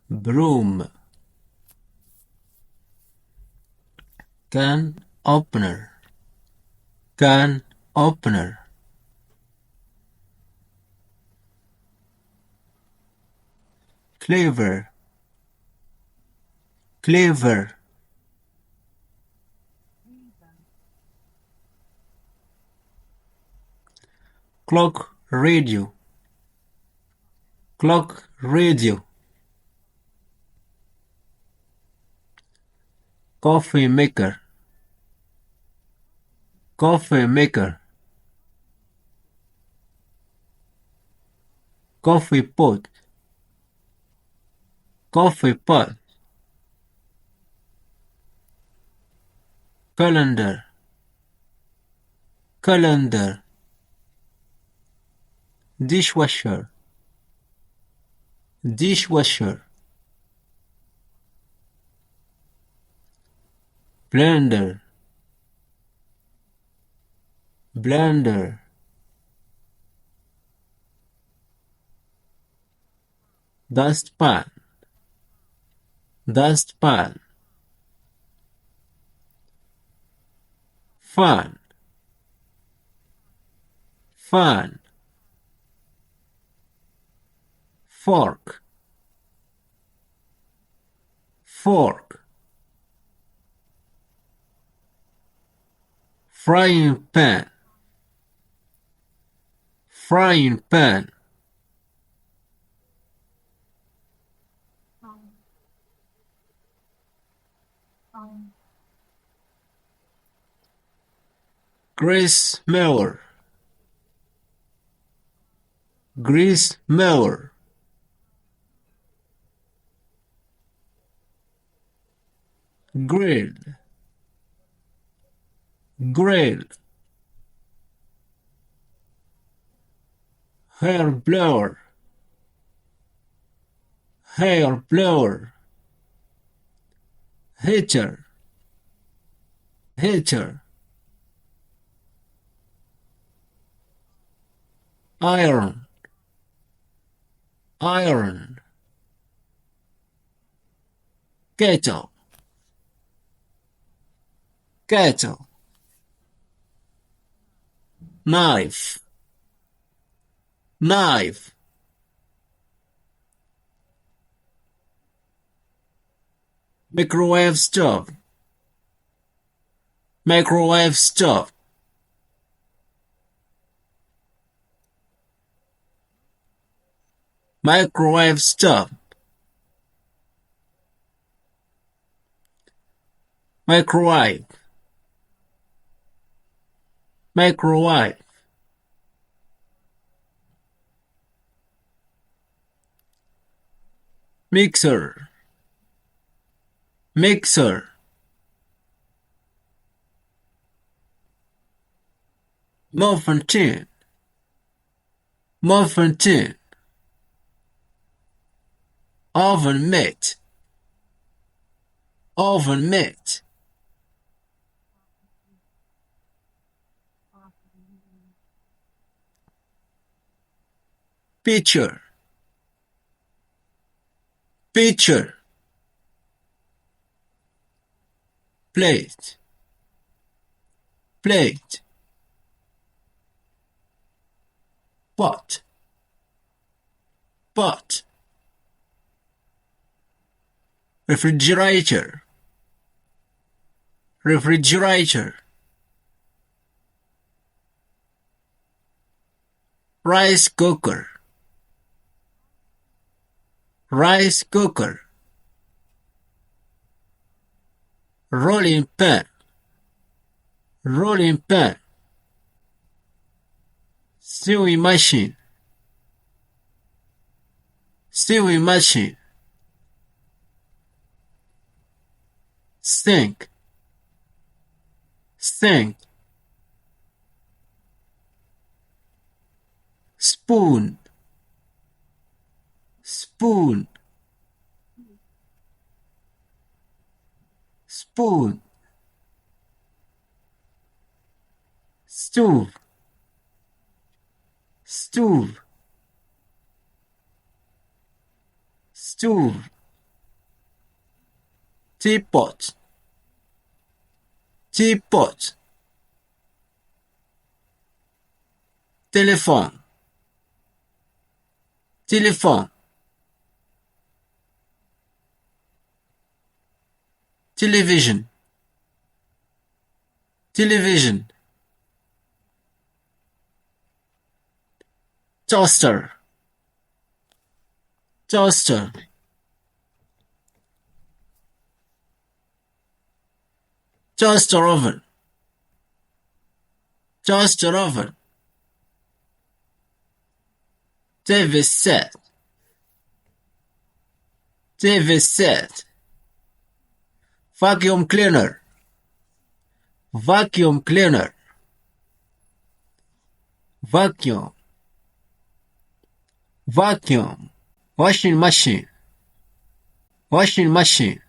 broom, can opener, can opener, clever, clever, clock radio, clock radio, coffee maker, coffee maker, coffee pot, coffee pot, calendar, calendar, dishwasher, dishwasher, blender, blender, dustpan, dustpan, fan, fan, fork, fork, frying pan, frying pan, grease mower, grease mower, grill, grill, hair blower, hair blower, heater, heater, iron, iron, kettle, kettle, knife, knife, microwave stove, microwave stove, microwave stove, microwave, microwave, mixer, mixer, muffin tin, muffin tin, oven mitt, oven mitt, pitcher, pitcher, plate, plate, pot, pot, refrigerator, refrigerator, rice cooker, rice cooker, rolling pin, rolling pin, sewing machine, sewing machine, sink, sink, spoon, spoon, spoon, stove, stove, stove, teapot, teapot, telephone, telephone, television, television, toaster, toaster, toaster oven, toaster oven, TV set, TV set, vacuum cleaner, vacuum cleaner, vacuum, vacuum, washing machine, washing machine,